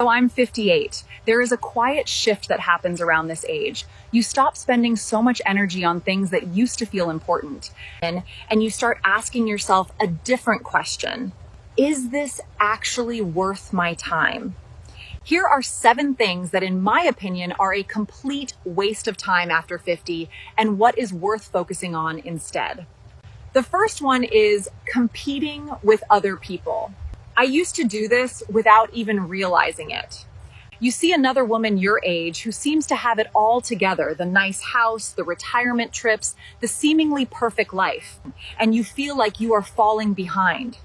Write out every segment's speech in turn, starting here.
So I'm 58. There is a quiet shift that happens around this age. You stop spending so much energy on things that used to feel important, and you start asking yourself a different question. Is this actually worth my time? Here are 7 things that, in my opinion, are a complete waste of time after 50 and what is worth focusing on instead. The first one is competing with other people. I used to do this without even realizing it. You see another woman your age who seems to have it all together, the nice house, the retirement trips, the seemingly perfect life, and you feel like you are falling behind.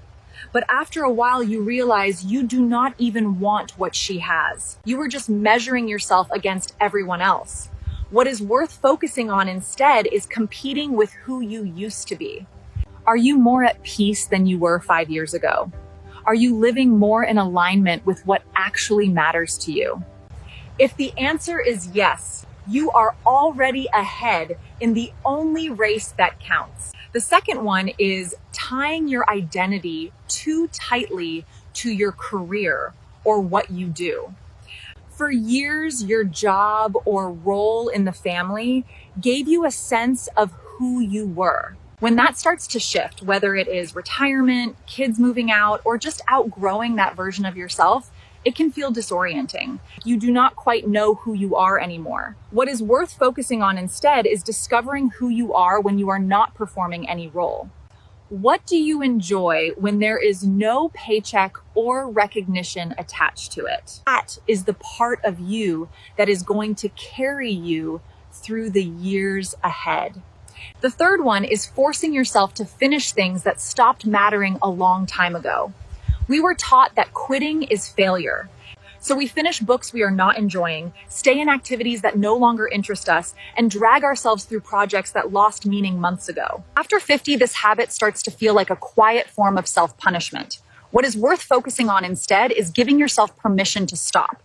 But after a while, you realize you do not even want what she has. You are just measuring yourself against everyone else. What is worth focusing on instead is competing with who you used to be. Are you more at peace than you were 5 years ago? Are you living more in alignment with what actually matters to you? If the answer is yes, you are already ahead in the only race that counts. The second one is tying your identity too tightly to your career or what you do. For years, your job or role in the family gave you a sense of who you were. When that starts to shift, whether it is retirement, kids moving out, or just outgrowing that version of yourself, it can feel disorienting. You do not quite know who you are anymore. What is worth focusing on instead is discovering who you are when you are not performing any role. What do you enjoy when there is no paycheck or recognition attached to it? That is the part of you that is going to carry you through the years ahead. The third one is forcing yourself to finish things that stopped mattering a long time ago. We were taught that quitting is failure. So we finish books we are not enjoying, stay in activities that no longer interest us, and drag ourselves through projects that lost meaning months ago. After 50, this habit starts to feel like a quiet form of self-punishment. What is worth focusing on instead is giving yourself permission to stop.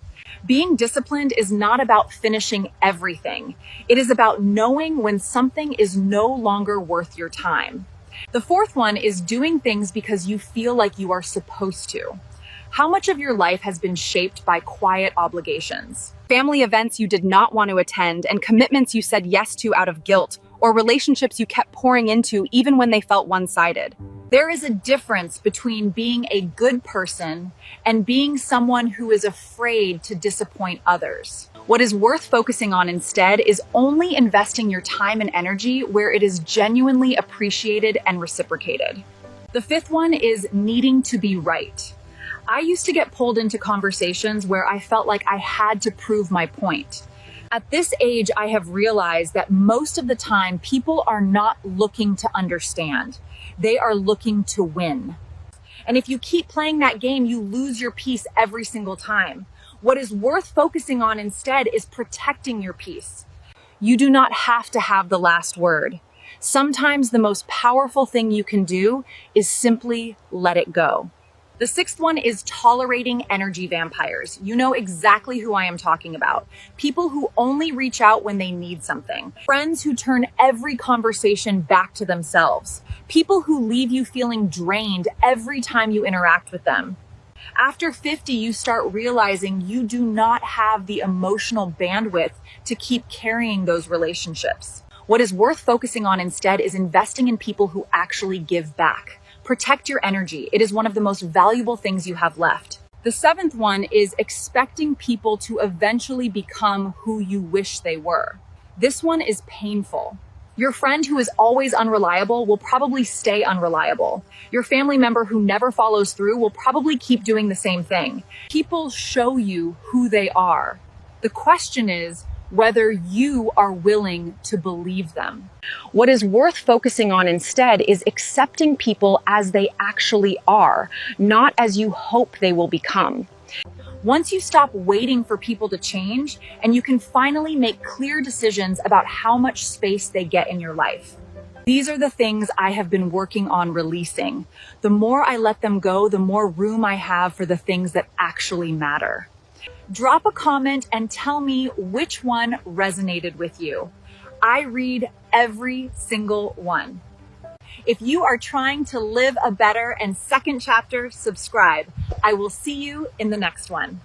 Being disciplined is not about finishing everything. It is about knowing when something is no longer worth your time. The fourth one is doing things because you feel like you are supposed to. How much of your life has been shaped by quiet obligations? Family events you did not want to attend and commitments you said yes to out of guilt, or relationships you kept pouring into even when they felt one-sided. There is a difference between being a good person and being someone who is afraid to disappoint others. What is worth focusing on instead is only investing your time and energy where it is genuinely appreciated and reciprocated. The fifth one is needing to be right. I used to get pulled into conversations where I felt like I had to prove my point. At this age, I have realized that most of the time, people are not looking to understand. They are looking to win. And if you keep playing that game, you lose your peace every single time. What is worth focusing on instead is protecting your peace. You do not have to have the last word. Sometimes the most powerful thing you can do is simply let it go. The sixth one is tolerating energy vampires. You know exactly who I am talking about. People who only reach out when they need something. Friends who turn every conversation back to themselves. People who leave you feeling drained every time you interact with them. After 50, you start realizing you do not have the emotional bandwidth to keep carrying those relationships. What is worth focusing on instead is investing in people who actually give back. Protect your energy. It is one of the most valuable things you have left. The seventh one is expecting people to eventually become who you wish they were. This one is painful. Your friend who is always unreliable will probably stay unreliable. Your family member who never follows through will probably keep doing the same thing. People show you who they are. The question is whether you are willing to believe them. What is worth focusing on instead is accepting people as they actually are, not as you hope they will become. Once you stop waiting for people to change, and you can finally make clear decisions about how much space they get in your life. These are the things I have been working on releasing. The more I let them go, the more room I have for the things that actually matter. Drop a comment and tell me which one resonated with you. I read every single one. If you are trying to live a better and second chapter, subscribe. I will see you in the next one.